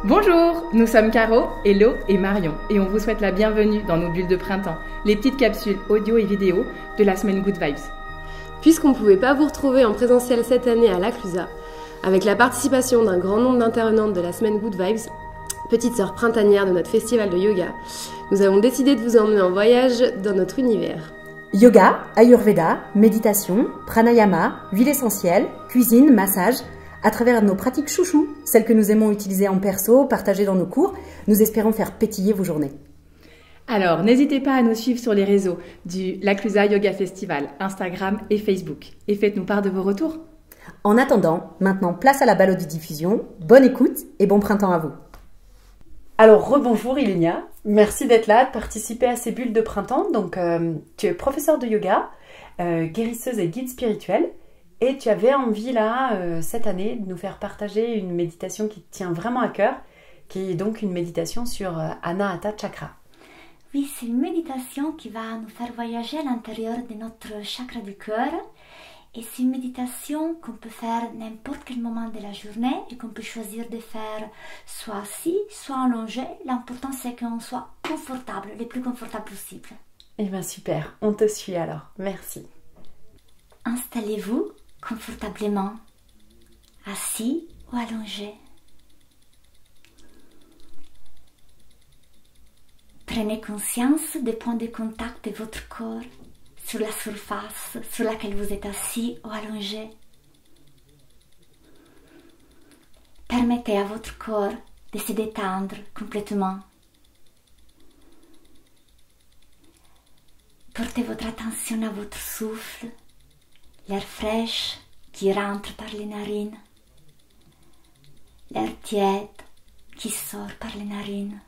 Bonjour, nous sommes Caro, Hello et Marion et on vous souhaite la bienvenue dans nos bulles de printemps, les petites capsules audio et vidéo de la semaine Good Vibes. Puisqu'on ne pouvait pas vous retrouver en présentiel cette année à l'Aclusa, avec la participation d'un grand nombre d'intervenantes de la semaine Good Vibes, petite sœur printanière de notre festival de yoga, nous avons décidé de vous emmener en voyage dans notre univers. Yoga, Ayurveda, méditation, pranayama, huile essentielle, cuisine, massage. À travers nos pratiques chouchou, celles que nous aimons utiliser en perso, partager dans nos cours, nous espérons faire pétiller vos journées. Alors, n'hésitez pas à nous suivre sur les réseaux du l'Aclusa Yoga Festival, Instagram et Facebook. Et faites-nous part de vos retours. En attendant, maintenant place à la balodidiffusion, bonne écoute et bon printemps à vous. Alors, rebonjour Ilenia, merci d'être là, de participer à ces bulles de printemps. Donc, tu es professeure de yoga, guérisseuse et guide spirituel. Et tu avais envie là, cette année, de nous faire partager une méditation qui te tient vraiment à cœur, qui est donc une méditation sur Anahata Chakra. Oui, c'est une méditation qui va nous faire voyager à l'intérieur de notre chakra du cœur. Et c'est une méditation qu'on peut faire n'importe quel moment de la journée et qu'on peut choisir de faire soit assis, soit allongé. L'important, c'est qu'on soit confortable, le plus confortable possible. Eh bien super, on te suit alors, merci. Installez-vous confortablement, assis ou allongé. Prenez conscience des points de contact de votre corps sur la surface sur laquelle vous êtes assis ou allongé. Permettez à votre corps de se détendre complètement. Portez votre attention à votre souffle, l'air fraîche qui rentre par les narines, l'air tiède qui sort par les narines.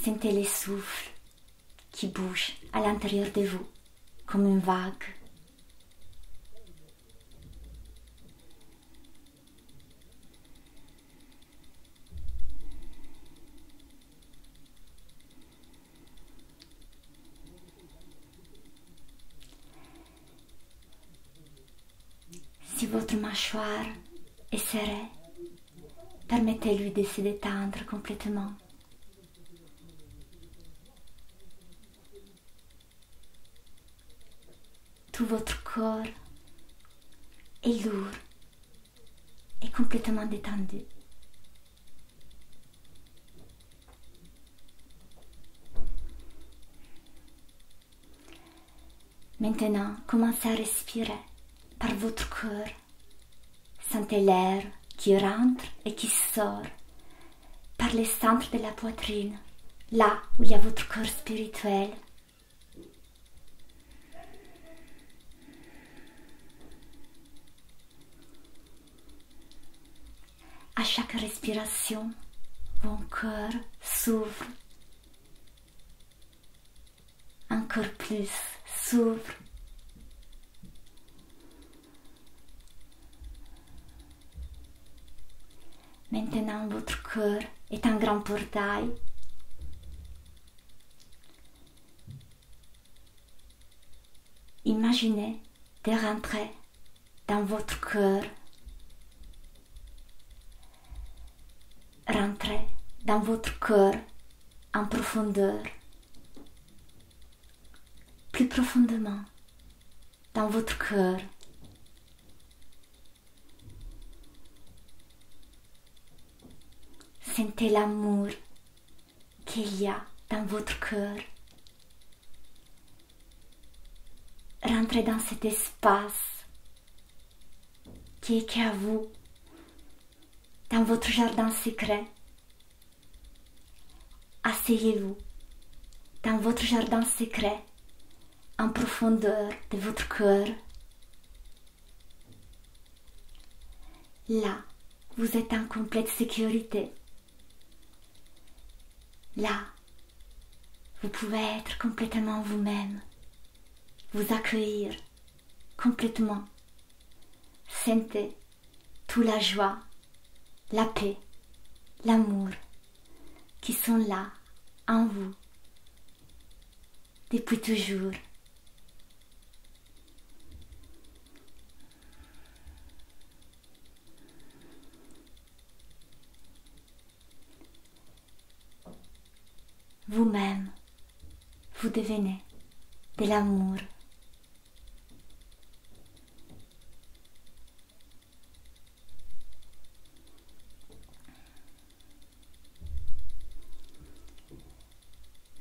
Sentez les souffles qui bougent à l'intérieur de vous comme une vague. Si votre mâchoire est serrée, permettez-lui de se détendre complètement. Tout votre corps est lourd et complètement détendu. Maintenant, commencez à respirer par votre cœur. Sentez l'air qui rentre et qui sort par les centres de la poitrine, là où il y a votre corps spirituel. À chaque respiration, votre cœur s'ouvre. Encore plus, s'ouvre. Maintenant, votre cœur est un grand portail. Imaginez de rentrer dans votre cœur. Rentrez dans votre cœur en profondeur. Plus profondément dans votre cœur. Sentez l'amour qu'il y a dans votre cœur. Rentrez dans cet espace qui est qu'à vous, dans votre jardin secret. Asseyez-vous dans votre jardin secret, en profondeur de votre cœur. Là, vous êtes en complète sécurité. Là, vous pouvez être complètement vous-même, vous accueillir complètement. Sentez toute la joie, la paix, l'amour qui sont là en vous depuis toujours. vous-même, vous devenez de l'amour.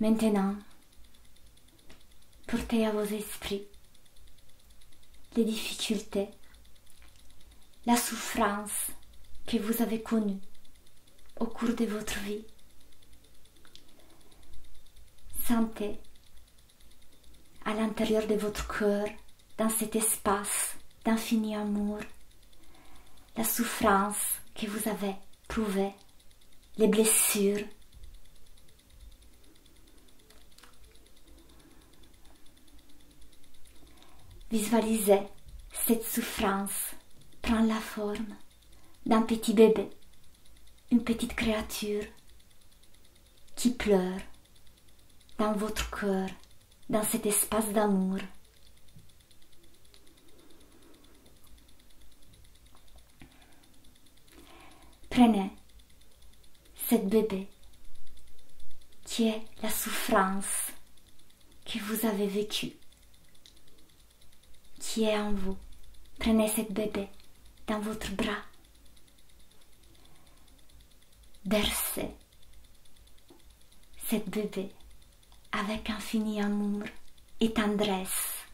Maintenant, portez à vos esprits les difficultés, la souffrance que vous avez connue au cours de votre vie. Sentez à l'intérieur de votre cœur, dans cet espace d'infini amour, la souffrance que vous avez prouvée, les blessures. Visualisez cette souffrance prendre la forme d'un petit bébé, une petite créature qui pleure dans votre cœur, dans cet espace d'amour. Prenez cette bébé qui est la souffrance que vous avez vécue, qui est en vous. Prenez cette bébé dans votre bras. Bercez cette bébé avec infini amour et tendresse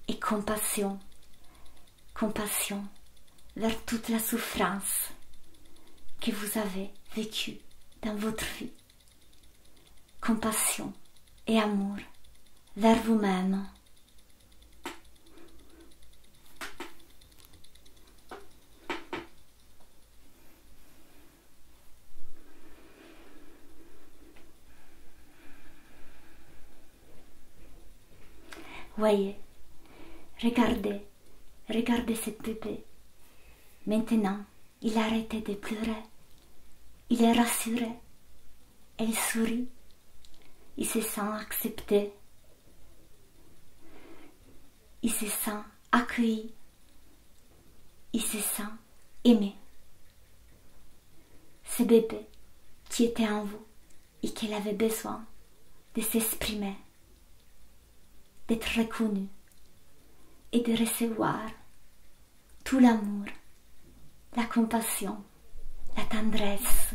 et compassion. Compassion vers toute la souffrance que vous avez vécue dans votre vie. Compassion et amour vers vous-même. Voyez, regardez cette bébé. Maintenant, il a arrêté de pleurer. Il est rassuré. Elle sourit. Il se sent accepté. Il se sent accueilli. Il se sent aimé. Ce bébé qui était en vous et qu'il avait besoin de s'exprimer, d'être reconnu et de recevoir tout l'amour, la compassion, la tendresse.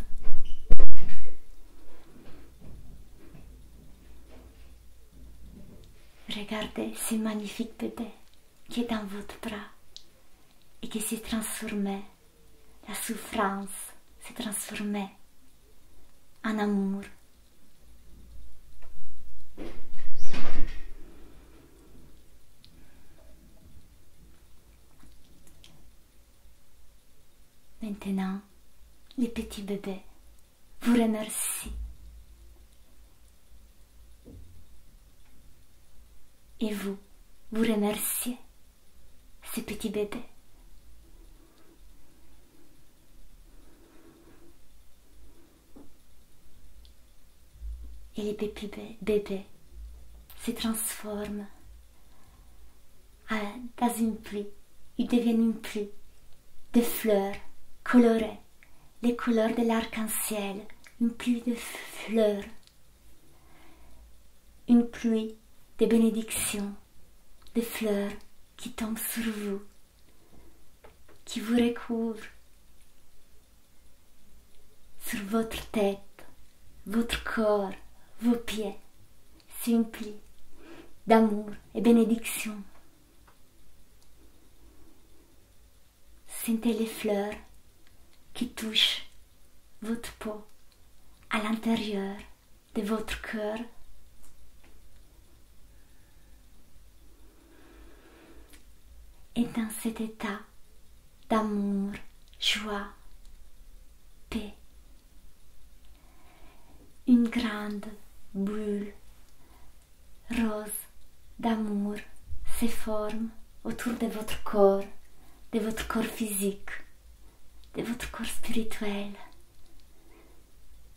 Regardez ce magnifique bébé qui est dans votre bras et qui s'est transformé, la souffrance s'est transformée en amour. Maintenant, les petits bébés vous remercient. Et vous remerciez ces petits bébés. Et les petits bébés se transforment dans une pluie. Ils deviennent une pluie de fleurs colorées, les couleurs de l'arc-en-ciel, une pluie de fleurs, une pluie de bénédictions, de fleurs qui tombent sur vous, qui vous recouvrent sur votre tête, votre corps, vos pieds. C'est une pluie d'amour et bénédiction. Sentez les fleurs qui touchent votre peau à l'intérieur de votre cœur. Et dans cet état d'amour, joie, paix, une grande bulle rose d'amour se forme autour de votre corps physique, de votre corps spirituel.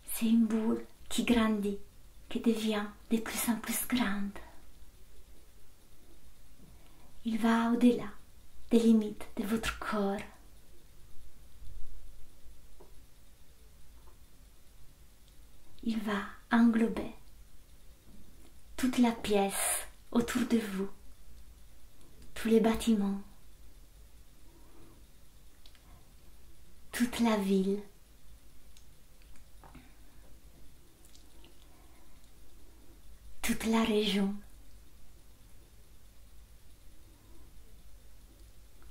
C'est une boule qui grandit, qui devient de plus en plus grande. Il va au-delà des limites de votre corps. Il va englober toute la pièce autour de vous, tous les bâtiments, toute la ville. Toute la région,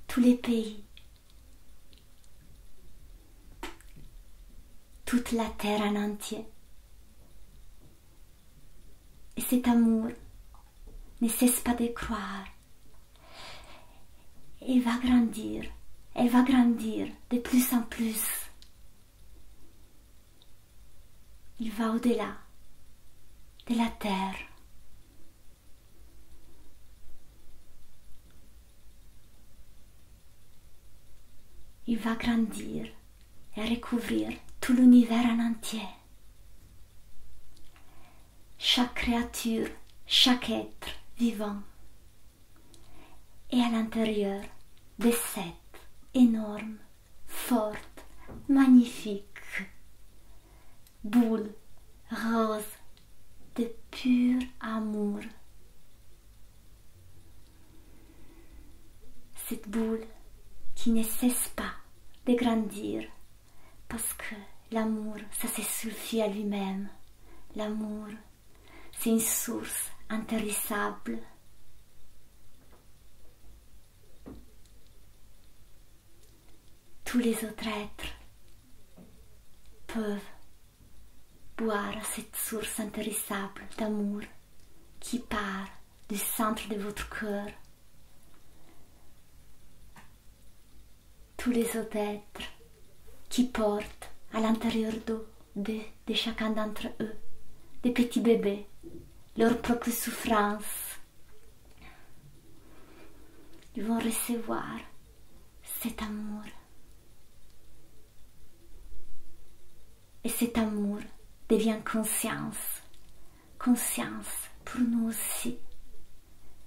tous les pays, toute la terre en entier. Et cet amour ne cesse pas de croire. Elle va grandir de plus en plus. Il va au-delà de la terre. Il va grandir et recouvrir tout l'univers en entier. Chaque créature, chaque être vivant est à l'intérieur de cette énorme, forte, magnifique boule rose de pur amour. Cette boule qui ne cesse pas de grandir parce que l'amour, ça se suffit à lui-même. L'amour, c'est une source intarissable. Tous les autres êtres peuvent boire à cette source intarissable d'amour qui part du centre de votre cœur. Tous les autres êtres qui portent à l'intérieur de chacun d'entre eux des petits bébés, leur propre souffrance. Ils vont recevoir cet amour. Et cet amour devient conscience. Conscience pour nous aussi,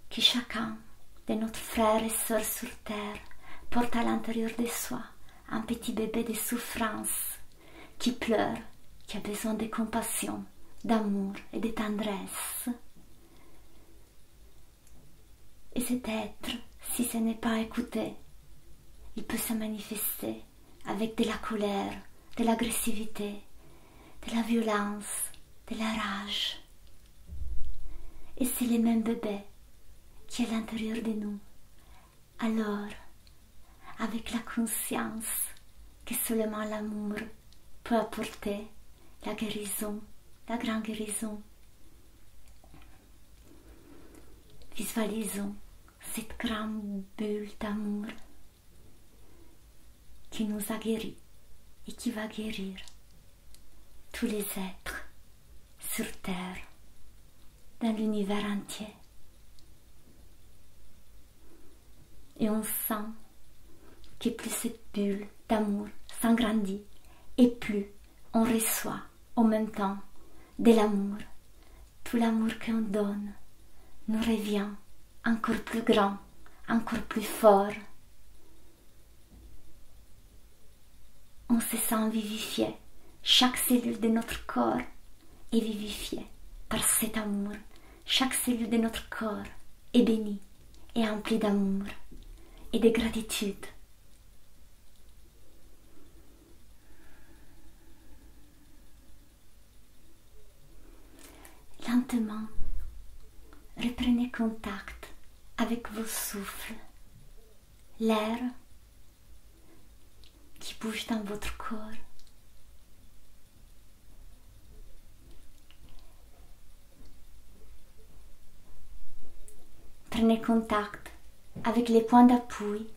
que chacun de nos frères et sœurs sur terre porte à l'intérieur de soi un petit bébé de souffrance qui pleure, qui a besoin de compassion, d'amour et de tendresse. Et cet être, si ce n'est pas écouté, il peut se manifester avec de la colère, de l'agressivité, de la violence, de la rage. Et c'est le même bébé qui est à l'intérieur de nous. Alors, avec la conscience que seulement l'amour peut apporter la guérison, la grande guérison, visualisons cette grande bulle d'amour qui nous a guéris et qui va guérir tous les êtres sur terre, dans l'univers entier. Et on sent que plus cette bulle d'amour s'agrandit et plus on reçoit en même temps de l'amour. Tout l'amour qu'on donne nous revient encore plus grand, encore plus fort. On se sent vivifié. Chaque cellule de notre corps est vivifiée par cet amour. Chaque cellule de notre corps est bénie et emplie d'amour et de gratitude. Lentement, reprenez contact avec vos souffles, l'air qui bouge dans votre corps. Prenez contact avec les points d'appui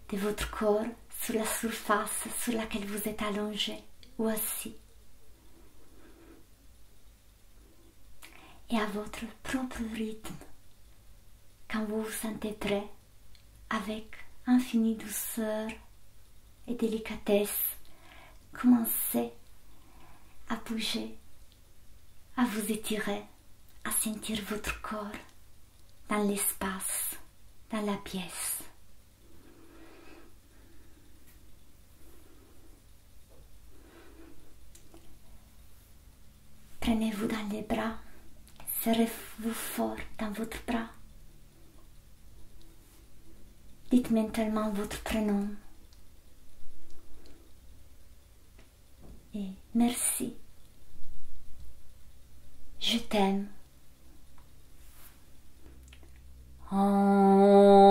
de votre corps sur la surface sur laquelle vous êtes allongé ou assis. Et à votre propre rythme, quand vous vous sentez prêt, avec infinie douceur et délicatesse, commencez à bouger, à vous étirer, à sentir votre corps dans l'espace, dans la pièce. Prenez-vous dans les bras, serrez-vous fort dans votre bras. Dites mentalement votre prénom. Et merci. Je t'aime. Oh.